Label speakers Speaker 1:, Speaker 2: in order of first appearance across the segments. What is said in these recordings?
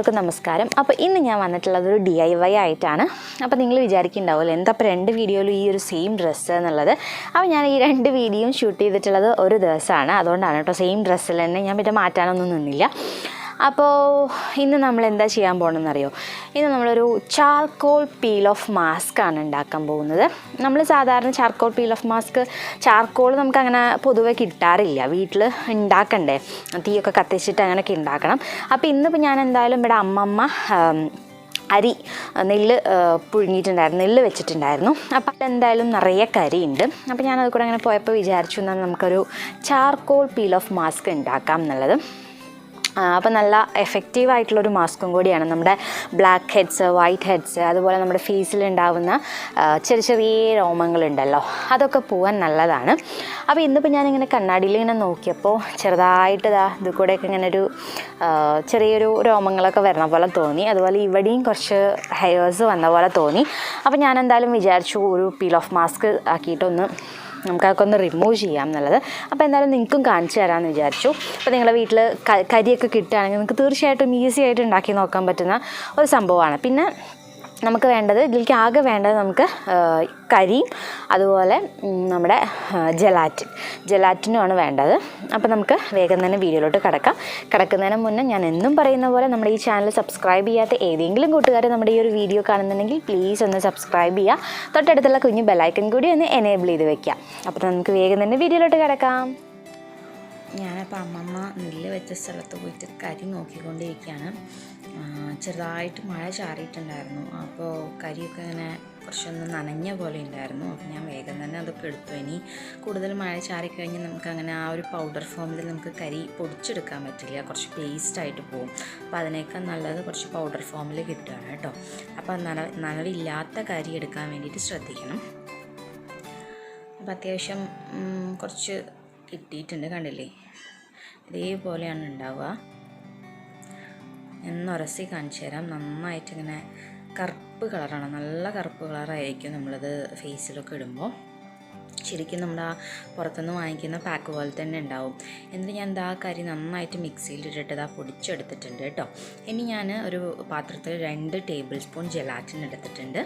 Speaker 1: എല്ലാവർക്കും നമസ്കാരം. അപ്പോൾ ഇന്ന് ഞാൻ വന്നിട്ടുള്ളത് ഒരു DIY ആയിട്ടാണ്. അപ്പോൾ നിങ്ങൾ വിചാരിക്കുന്നുണ്ടാവുമല്ലോ എന്താ ഇപ്പോൾ 2 വീഡിയോയിലും ഈ ഒരു സെയിം ഡ്രസ്സ് എന്നുള്ളത്. അപ്പോൾ ഞാൻ ഈ 2 വീഡിയോയും ഷൂട്ട് ചെയ്തിട്ടുള്ളത് ഒരു ദിവസമാണ്. അതുകൊണ്ടാണ് കേട്ടോ, സെയിം ഡ്രസ്സിൽ തന്നെ ഞാൻ പിന്നെ മാറ്റാനൊന്നും നിന്നില്ല. അപ്പോൾ ഇന്ന് നമ്മൾ എന്താ ചെയ്യാൻ പോകണമെന്നറിയോ? ഇന്ന് നമ്മളൊരു ചാർക്കോൾ പീൽ ഓഫ് മാസ്ക് ആണ് ഉണ്ടാക്കാൻ പോകുന്നത്. നമ്മൾ സാധാരണ charcoal peel off mask charcoal നമുക്കങ്ങനെ പൊതുവെ കിട്ടാറില്ല. വീട്ടിൽ ഉണ്ടാക്കണ്ടേ, തീയൊക്കെ കത്തിച്ചിട്ട് അങ്ങനെയൊക്കെ ഉണ്ടാക്കണം. അപ്പോൾ ഇന്നിപ്പോൾ ഞാൻ എന്തായാലും ഇവിടെ അമ്മമ്മ നെല്ല് പുഴുങ്ങിയിട്ടുണ്ടായിരുന്നു, നെല്ല് വെച്ചിട്ടുണ്ടായിരുന്നു. അപ്പോൾ എന്തായാലും നിറയെ കരിയുണ്ട്. അപ്പോൾ ഞാനത് കൂടെ അങ്ങനെ പോയപ്പോൾ വിചാരിച്ചു എന്നാൽ നമുക്കൊരു ചാർക്കോൾ പീൽ ഓഫ് മാസ്ക് ഉണ്ടാക്കാം എന്നുള്ളത്. അപ്പോൾ നല്ല എഫക്റ്റീവായിട്ടുള്ളൊരു മാസ്കും കൂടിയാണ്. നമ്മുടെ ബ്ലാക്ക് ഹെഡ്സ്, വൈറ്റ് ഹെഡ്സ്, അതുപോലെ നമ്മുടെ ഫേസിലുണ്ടാവുന്ന ചെറിയ ചെറിയ രോമങ്ങളുണ്ടല്ലോ, അതൊക്കെ പോകാൻ നല്ലതാണ്. അപ്പോൾ ഇന്നിപ്പോൾ ഞാനിങ്ങനെ കണ്ണാടിയിൽ ഇങ്ങനെ നോക്കിയപ്പോൾ ചെറുതായിട്ട് ഇത് കൂടെയൊക്കെ ഇങ്ങനെ ഒരു ചെറിയൊരു രോമങ്ങളൊക്കെ വരണ പോലെ തോന്നി. അതുപോലെ ഇവിടെയും കുറച്ച് ഹെയർസ് വന്ന പോലെ തോന്നി. അപ്പോൾ ഞാൻ എന്തായാലും വിചാരിച്ചു ഒരു പീൽ ഓഫ് മാസ്ക് ആക്കിയിട്ടൊന്ന് നമുക്കതൊക്കെ ഒന്ന് റിമൂവ് ചെയ്യാം എന്നുള്ളത്. അപ്പോൾ എന്തായാലും നിങ്ങൾക്കും കാണിച്ചു തരാമെന്ന് വിചാരിച്ചു. അപ്പോൾ നിങ്ങളുടെ വീട്ടിൽ കരിയൊക്കെ കിട്ടുകയാണെങ്കിൽ നിങ്ങൾക്ക് തീർച്ചയായിട്ടും ഈസി ആയിട്ട് ഉണ്ടാക്കി നോക്കാൻ പറ്റുന്ന ഒരു സംഭവമാണ്. പിന്നെ നമുക്ക് വേണ്ടത്, ഇതിലേക്ക് ആകെ വേണ്ടത് നമുക്ക് കരിയും അതുപോലെ നമ്മുടെ ജെലാറ്റിനുമാണ് വേണ്ടത്. അപ്പോൾ നമുക്ക് വേഗം തന്നെ വീഡിയോയിലോട്ട് കിടക്കുന്നതിന് മുന്നേ ഞാൻ എന്നും പറയുന്ന പോലെ നമ്മുടെ ഈ ചാനൽ സബ്സ്ക്രൈബ് ചെയ്യാത്ത ഏതെങ്കിലും കൂട്ടുകാർ നമ്മുടെ ഈ ഒരു വീഡിയോ കാണുന്നുണ്ടെങ്കിൽ പ്ലീസ് ഒന്ന് സബ്സ്ക്രൈബ് ചെയ്യുക. തൊട്ടടുത്തുള്ള കുഞ്ഞ് ബെല്ലൈക്കൺ കൂടി ഒന്ന് എനേബിൾ ചെയ്ത് വെക്കുക. അപ്പോൾ നമുക്ക് വേഗം തന്നെ വീഡിയോയിലോട്ട് കിടക്കാം. ഞാനപ്പോൾ അമ്മമ്മ നെല്ല് വെച്ച സ്ഥലത്ത് പോയിട്ട് കരി നോക്കിക്കൊണ്ടിരിക്കുകയാണ്. ചെറുതായിട്ട് മഴ ചാറിയിട്ടുണ്ടായിരുന്നു. അപ്പോൾ കരിയൊക്കെ ഇങ്ങനെ കുറച്ചൊന്ന് നനഞ്ഞ പോലെ ഉണ്ടായിരുന്നു. അപ്പോൾ ഞാൻ വേഗം തന്നെ അതൊക്കെ എടുത്തു. ഇനി കൂടുതൽ മഴ ചാറിക്കഴിഞ്ഞ് നമുക്കങ്ങനെ ആ ഒരു പൗഡർ ഫോമിൽ നമുക്ക് കരി പൊടിച്ചെടുക്കാൻ പറ്റില്ല, കുറച്ച് പേസ്റ്റായിട്ട് പോകും. അപ്പോൾ അതിനേക്കാൾ നല്ലത് കുറച്ച് പൗഡർ ഫോമിൽ കിട്ടുകയാണ് കേട്ടോ. അപ്പോൾ നനവില്ലാത്ത കരി എടുക്കാൻ വേണ്ടിയിട്ട് ശ്രദ്ധിക്കണം. അപ്പോൾ അത്യാവശ്യം കുറച്ച് കിട്ടിയിട്ടുണ്ട്, കണ്ടില്ലേ? ഇതേപോലെയാണ് ഉണ്ടാവുക. ഉരസി കാണിച്ചു തരാം. നന്നായിട്ട് ഇങ്ങനെ കറുപ്പ് കളറാണ്, നല്ല കറുപ്പ് കളറായിരിക്കും നമ്മളത് ഫേസിലൊക്കെ ഇടുമ്പോൾ. ശരിക്കും നമ്മുടെ ആ പുറത്തുനിന്ന് വാങ്ങിക്കുന്ന പാക്ക് പോലെ തന്നെ ഉണ്ടാവും. എന്നിട്ട് ഞാൻ ആ കരി നന്നായിട്ട് മിക്സിയിലിട്ടിട്ട് പൊടിച്ചെടുത്തിട്ടുണ്ട് കേട്ടോ. ഇനി ഞാൻ ഒരു പാത്രത്തിൽ 2 ടേബിൾ സ്പൂൺ ജെലാറ്റിൻ എടുത്തിട്ടുണ്ട്.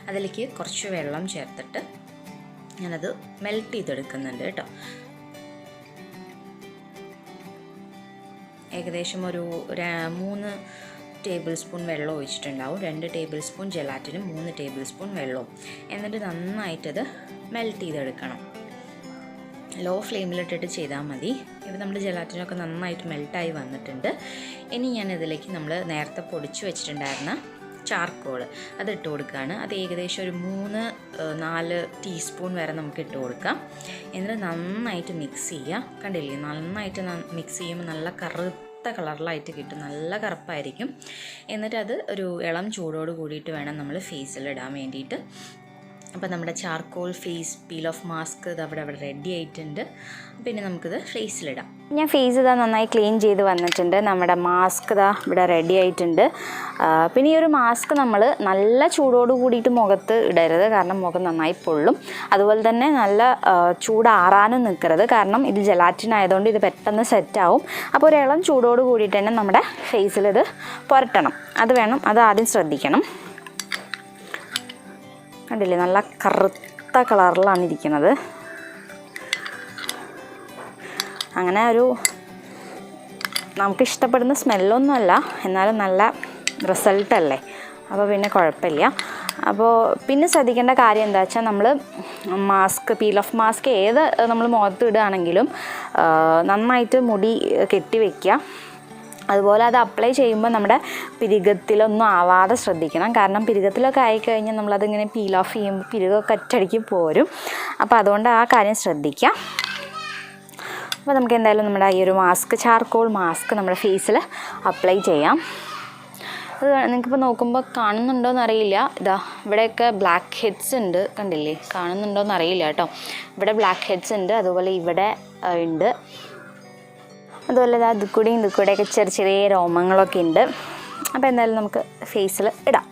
Speaker 1: അതിലേക്ക് കുറച്ച് വെള്ളം ചേർത്തിട്ട് ഞാനത് മെൽറ്റ് ചെയ്തെടുക്കുന്നുണ്ട് കേട്ടോ. ഏകദേശം ഒരു 3 ടേബിൾ സ്പൂൺ വെള്ളം ഒഴിച്ചിട്ടുണ്ടാവും. 2 ടേബിൾ സ്പൂൺ ജെലാറ്റിനും 3 ടേബിൾ സ്പൂൺ വെള്ളവും. എന്നിട്ട് നന്നായിട്ടത് മെൽറ്റ് ചെയ്തെടുക്കണം. ലോ ഫ്ലെയിമിലിട്ടിട്ട് ചെയ്താൽ മതി. ഇപ്പോൾ നമ്മുടെ ജെലാറ്റിനൊക്കെ നന്നായിട്ട് മെൽറ്റായി വന്നിട്ടുണ്ട്. ഇനി ഞാനിതിലേക്ക് നമ്മൾ നേരത്തെ പൊടിച്ച് വെച്ചിട്ടുണ്ടായിരുന്ന ചാർക്കോൾ അത് ഇട്ട് കൊടുക്കുകയാണ്. അത് ഏകദേശം ഒരു 3-4 ടീസ്പൂൺ വരെ നമുക്ക് ഇട്ട് കൊടുക്കാം. എന്നിട്ട് നന്നായിട്ട് മിക്സ് ചെയ്യുക. കണ്ടില്ലേ, നന്നായിട്ട് മിക്സ് ചെയ്യുമ്പോൾ നല്ല കറുത്ത കളറിലായിട്ട് കിട്ടും, നല്ല കറുപ്പായിരിക്കും. എന്നിട്ട് അത് ഒരു ഇളം ചൂടോട് കൂടിയിട്ട് വേണം നമ്മൾ ഫേസിലിടാൻ വേണ്ടിയിട്ട്. അപ്പോൾ നമ്മുടെ charcoal face peel off mask ഇത് അവിടെ റെഡി ആയിട്ടുണ്ട്. പിന്നെ നമുക്കിത് ഫേസിലിടാം. ഞാൻ ഫേസ് നന്നായി ക്ലീൻ ചെയ്ത് വന്നിട്ടുണ്ട്. നമ്മുടെ മാസ്ക് ഇവിടെ റെഡി ആയിട്ടുണ്ട്. പിന്നെ ഈ ഒരു മാസ്ക് നമ്മൾ നല്ല ചൂടോട് കൂടിയിട്ട് മുഖത്ത് ഇടരുത്, കാരണം മുഖം നന്നായി പൊള്ളും. അതുപോലെ തന്നെ നല്ല ചൂടാറാനും നിൽക്കരുത്, കാരണം ഇത് ജെലാറ്റിൻ ആയതുകൊണ്ട് ഇത് പെട്ടെന്ന് സെറ്റാവും. അപ്പോൾ ഒരു ഇളം ചൂടോട് കൂടിയിട്ട് തന്നെ നമ്മുടെ ഫേസിലിത് പുരട്ടണം. അത് ആദ്യം ശ്രദ്ധിക്കണം. കണ്ടില്ലേ, നല്ല കറുത്ത കളറിലാണ് ഇരിക്കുന്നത്. അങ്ങനെ ഒരു നമുക്കിഷ്ടപ്പെടുന്ന സ്മെല്ലൊന്നുമല്ല, എന്നാലും നല്ല റിസൾട്ടല്ലേ, അപ്പോൾ പിന്നെ കുഴപ്പമില്ല. അപ്പോൾ പിന്നെ ശ്രദ്ധിക്കേണ്ട കാര്യം എന്താ വെച്ചാൽ, നമ്മൾ പീൽ ഓഫ് മാസ്ക് നമ്മൾ മുഖത്ത് ഇടുകയാണെങ്കിലും നന്നായിട്ട് മുടി കെട്ടി വയ്ക്കുക. അതുപോലെ അത് അപ്ലൈ ചെയ്യുമ്പോൾ നമ്മുടെ പിരികത്തിലൊന്നും ആവാതെ ശ്രദ്ധിക്കണം. കാരണം പിരികത്തിലൊക്കെ ആയിക്കഴിഞ്ഞാൽ നമ്മളതിങ്ങനെ പീൽ ഓഫ് ചെയ്യുമ്പോൾ പിരികമൊക്കെ ഒറ്റയടിക്ക് പോരും. അപ്പോൾ അതുകൊണ്ട് ആ കാര്യം ശ്രദ്ധിക്കാം. അപ്പോൾ നമുക്ക് എന്തായാലും നമ്മുടെ ഈ ഒരു ചാർക്കോൾ മാസ്ക് നമ്മുടെ ഫേസിൽ അപ്ലൈ ചെയ്യാം. അത് നിങ്ങൾക്കിപ്പോൾ നോക്കുമ്പോൾ കാണുന്നുണ്ടോയെന്ന് അറിയില്ല. ഇവിടെയൊക്കെ ബ്ലാക്ക് ഹെഡ്സ് ഉണ്ട്, കണ്ടില്ലേ? കാണുന്നുണ്ടോയെന്ന് അറിയില്ല കേട്ടോ. ഇവിടെ ബ്ലാക്ക് ഹെഡ്സ് ഉണ്ട്, അതുപോലെ ഇവിടെ ഉണ്ട്. അതുപോലെ ഇത് കൂടെയൊക്കെ ചെറിയ ചെറിയ രോമങ്ങളൊക്കെ ഉണ്ട്. അപ്പോൾ എന്തായാലും നമുക്ക് ഫേസിൽ ഇടാം.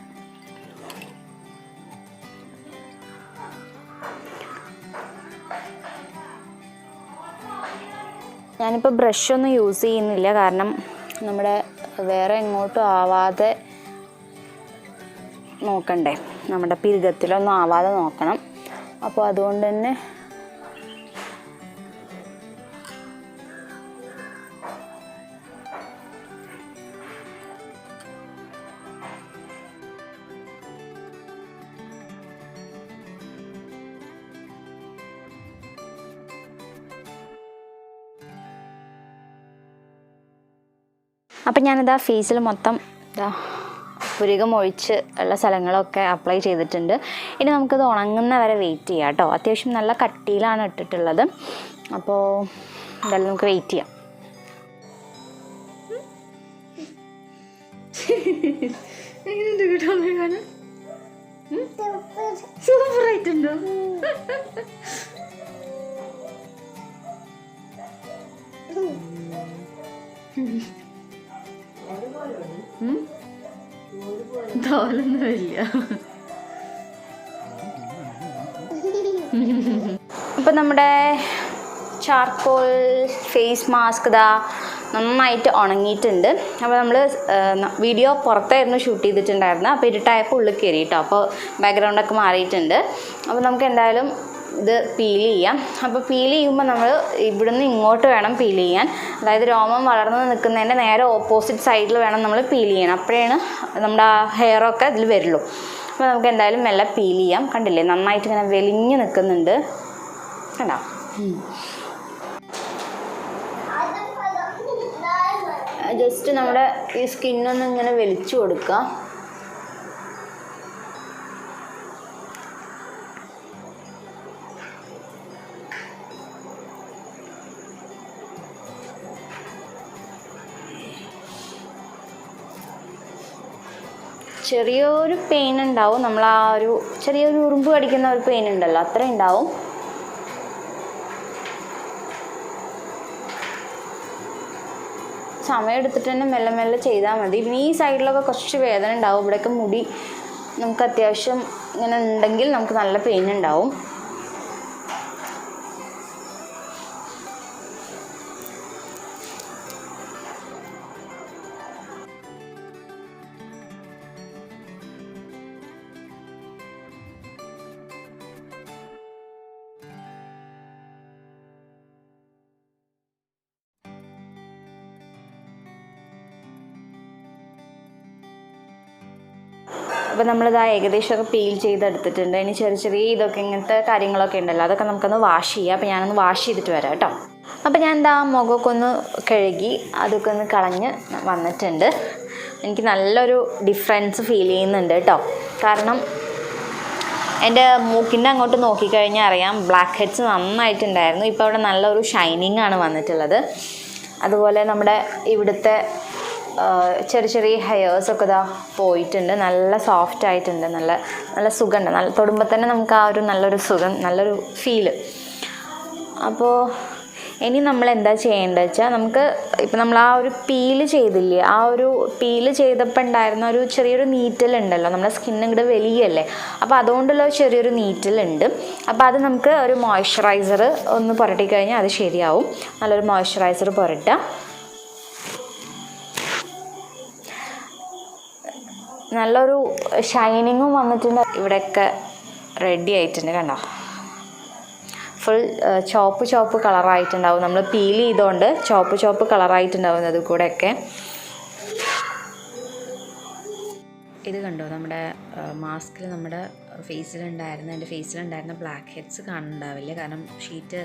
Speaker 1: ഞാനിപ്പോൾ ബ്രഷൊന്നും യൂസ് ചെയ്യുന്നില്ല, കാരണം നമ്മുടെ വേറെ എങ്ങോട്ടും ആവാതെ നോക്കണ്ടേ, നമ്മുടെ പിരികത്തിലൊന്നും ആവാതെ നോക്കണം. അപ്പോൾ അതുകൊണ്ട് തന്നെ അപ്പം ഞാനിതാ ഫേസിൽ മൊത്തം പുരികം ഒഴിച്ച് ഉള്ള സ്ഥലങ്ങളൊക്കെ അപ്ലൈ ചെയ്തിട്ടുണ്ട്. ഇനി നമുക്കിത് ഉണങ്ങുന്ന വരെ വെയിറ്റ് ചെയ്യാം കേട്ടോ. അത്യാവശ്യം നല്ല കട്ടിയിലാണ് ഇട്ടിട്ടുള്ളത്. അപ്പോൾ എന്തായാലും നമുക്ക് വെയിറ്റ് ചെയ്യാം. സൂപ്പറായിട്ടുണ്ടോ? തോന്നുന്നില്ല. ഇപ്പം നമ്മുടെ ചാർക്കോൾ ഫേസ് മാസ്ക് ഇതാ നന്നായിട്ട് ഉണങ്ങിയിട്ടുണ്ട്. അപ്പോൾ നമ്മൾ വീഡിയോ പുറത്തായിരുന്നു ഷൂട്ട് ചെയ്തിട്ടുണ്ടായിരുന്നത്. അപ്പോൾ ഇരുട്ടായപ്പോൾ ഉള്ളിൽ കയറി കേട്ടോ. അപ്പോൾ ബാക്ക്ഗ്രൗണ്ടൊക്കെ മാറിയിട്ടുണ്ട്. അപ്പോൾ നമുക്ക് എന്തായാലും ഇത് പീൽ ചെയ്യാം. അപ്പോൾ പീൽ ചെയ്യുമ്പോൾ നമ്മൾ ഇവിടുന്ന് ഇങ്ങോട്ട് വേണം പീൽ ചെയ്യാൻ. അതായത് രോമം വളർന്ന് നിൽക്കുന്നതിൻ്റെ നേരെ ഓപ്പോസിറ്റ് സൈഡിൽ വേണം നമ്മൾ പീൽ ചെയ്യണം. അപ്പോഴാണ് നമ്മുടെ ആ ഹെയറൊക്കെ ഇതിൽ വരുള്ളൂ. അപ്പോൾ നമുക്ക് എന്തായാലും മെല്ലെ പീൽ ചെയ്യാം. കണ്ടില്ലേ, നന്നായിട്ട് ഇങ്ങനെ വെലിഞ്ഞ് നിൽക്കുന്നുണ്ട്. കണ്ടോ? ജസ്റ്റ് നമ്മുടെ ഈ സ്കിന്നൊന്ന് ഇങ്ങനെ വലിച്ചു കൊടുക്കുക. ചെറിയൊരു പെയിൻ ഉണ്ടാവും. നമ്മൾ ആ ഒരു ചെറിയൊരു ഉറുമ്പ് കടിക്കുന്ന ഒരു പെയിൻ ഉണ്ടല്ലോ, അത്ര ഉണ്ടാവും. സമയം എടുത്തിട്ട് തന്നെ മെല്ലെ മെല്ലെ ചെയ്താൽ മതി. പിന്നെ ഈ സൈഡിലൊക്കെ കുറച്ച് വേദന ഉണ്ടാവും. ഇവിടെയൊക്കെ മുടി നമുക്ക് അത്യാവശ്യം ഇങ്ങനെ ഉണ്ടെങ്കിൽ നമുക്ക് നല്ല പെയിൻ ഉണ്ടാവും. അപ്പോൾ നമ്മളിതാ ഏകദേശമൊക്കെ പീൽ ചെയ്തെടുത്തിട്ടുണ്ട്. ഇനി ചെറിയ ചെറിയ ഇതൊക്കെ ഇങ്ങനത്തെ കാര്യങ്ങളൊക്കെ ഉണ്ടല്ലോ, അതൊക്കെ നമുക്കൊന്ന് വാഷ് ചെയ്യാം. അപ്പോൾ ഞാനൊന്ന് വാഷ് ചെയ്തിട്ട് വരാം കേട്ടോ. അപ്പോൾ ഞാൻ എന്താ മുഖമൊക്കെ ഒന്ന് കഴുകി അതൊക്കെ ഒന്ന് കളഞ്ഞ് വന്നിട്ടുണ്ട്. എനിക്ക് നല്ലൊരു ഡിഫറൻസ് ഫീൽ ചെയ്യുന്നുണ്ട് കേട്ടോ. കാരണം എൻ്റെ മൂക്കിൻ്റെ അങ്ങോട്ട് നോക്കിക്കഴിഞ്ഞാൽ അറിയാം, ബ്ലാക്ക് ഹെഡ്സ് നന്നായിട്ടുണ്ടായിരുന്നു. ഇപ്പോൾ അവിടെ നല്ലൊരു ഷൈനിങ് ആണ് വന്നിട്ടുള്ളത്. അതുപോലെ നമ്മുടെ ഇവിടുത്തെ ചെറിയ ചെറിയ ഹെയേഴ്സൊക്കെ ഇതാ പോയിട്ടുണ്ട്. നല്ല സോഫ്റ്റ് ആയിട്ടുണ്ട്. നല്ല നല്ല സുഖമുണ്ട്. നല്ല തൊടുമ്പോൾ തന്നെ നമുക്ക് ആ ഒരു നല്ലൊരു സുഖം, നല്ലൊരു ഫീല്. അപ്പോൾ ഇനി നമ്മൾ എന്താ ചെയ്യേണ്ടത് വെച്ചാൽ, നമുക്ക് ഇപ്പം നമ്മൾ ആ ഒരു പീല് ചെയ്തില്ലേ, ആ ഒരു പീല് ചെയ്തപ്പോൾ ഉണ്ടായിരുന്ന ഒരു ചെറിയൊരു നീറ്റലുണ്ടല്ലോ, നമ്മുടെ സ്കിന്നിന് ഇങ്ങോട്ട് വലിയല്ലേ, അപ്പോൾ അതുകൊണ്ടുള്ള ചെറിയൊരു നീറ്റലുണ്ട്. അപ്പോൾ അത് നമുക്ക് ഒരു മോയ്സ്ചറൈസർ ഒന്ന് പുരട്ടിക്കഴിഞ്ഞാൽ അത് ശരിയാവും. നല്ലൊരു മോയ്സ്ചറൈസർ പുരട്ടുക. നല്ലൊരു ഷൈനിങ്ങും വന്നിട്ടുണ്ട്. ഇവിടെയൊക്കെ റെഡി ആയിട്ടുണ്ട്. കണ്ടോ, ഫുൾ ചോപ്പ് കളറായിട്ടുണ്ടാവും. നമ്മൾ പീൽ ചെയ്തുകൊണ്ട് ചോപ്പ് കളറായിട്ടുണ്ടാവും അത് കൂടെയൊക്കെ. ഇത് കണ്ടോ, നമ്മുടെ മാസ്കിൽ നമ്മുടെ എൻ്റെ ഫേസിലുണ്ടായിരുന്ന ബ്ലാക്ക് ഹെഡ്സ് കാണുന്നുണ്ടാവില്ല. കാരണം ഷീറ്റ്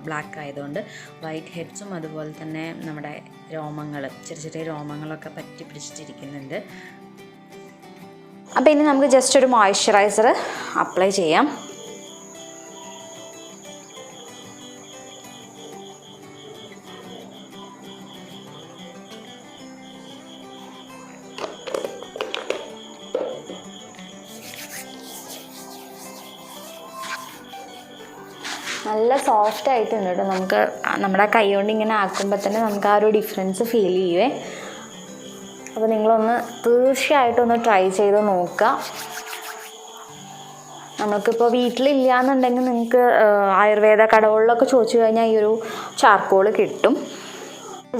Speaker 1: ബ്ലാക്ക് ആയതുകൊണ്ട്. വൈറ്റ് ഹെഡ്സും അതുപോലെ തന്നെ നമ്മുടെ രോമങ്ങൾ, ചെറിയ രോമങ്ങളൊക്കെ പറ്റി പിടിച്ചിട്ടിരിക്കുന്നുണ്ട്. അപ്പോൾ ഇനി നമുക്ക് ജസ്റ്റ് ഒരു മോയ്സ്ചറൈസർ അപ്ലൈ ചെയ്യാം. നല്ല സോഫ്റ്റ് ആയിട്ടുണ്ട് കേട്ടോ. നമുക്ക് നമ്മുടെ കൈ കൊണ്ട് ഇങ്ങനെ ആക്കുമ്പോൾ തന്നെ നമുക്ക് ആ ഒരു ഡിഫറൻസ് ഫീൽ ചെയ്യുവേ. അപ്പോൾ നിങ്ങളൊന്ന് തീർച്ചയായിട്ടും ഒന്ന് ട്രൈ ചെയ്ത് നോക്കുക. നമുക്കിപ്പോൾ വീട്ടിലില്ല എന്നുണ്ടെങ്കിൽ നിങ്ങൾക്ക് ആയുർവേദ കടകളിലൊക്കെ ചോദിച്ചു കഴിഞ്ഞാൽ ഈ ഒരു ചാർക്കോൾ കിട്ടും.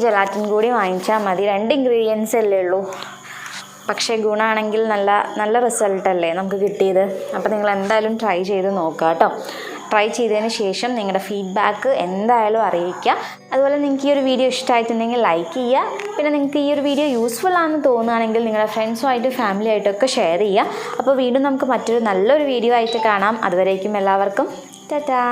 Speaker 1: ജെലാറ്റിൻ കൂടി വാങ്ങിച്ചാൽ മതി. 2 ഇൻഗ്രീഡിയൻസ് അല്ലേ ഉള്ളൂ, പക്ഷേ ഗുണമാണെങ്കിൽ നല്ല റിസൾട്ടല്ലേ നമുക്ക് കിട്ടിയത്. അപ്പോൾ നിങ്ങൾ എന്തായാലും ട്രൈ ചെയ്ത് നോക്കുക കേട്ടോ. ട്രൈ ചെയ്തതിന് ശേഷം നിങ്ങളുടെ ഫീഡ്ബാക്ക് എന്തായാലും അറിയിക്കുക. അതുപോലെ നിങ്ങൾക്ക് ഈ ഒരു വീഡിയോ ഇഷ്ടമായിട്ടുണ്ടെങ്കിൽ ലൈക്ക് ചെയ്യുക. പിന്നെ നിങ്ങൾക്ക് ഈ ഒരു വീഡിയോ യൂസ്ഫുൾ ആണെന്ന് തോന്നുകയാണെങ്കിൽ നിങ്ങളുടെ ഫ്രണ്ട്സുമായിട്ട് ഫാമിലി ആയിട്ടൊക്കെ ഷെയർ ചെയ്യുക. അപ്പോൾ വീണ്ടും നമുക്ക് മറ്റൊരു നല്ലൊരു വീഡിയോ ആയിട്ട് കാണാം. അതുവരേക്കും എല്ലാവർക്കും ടാറ്റാ.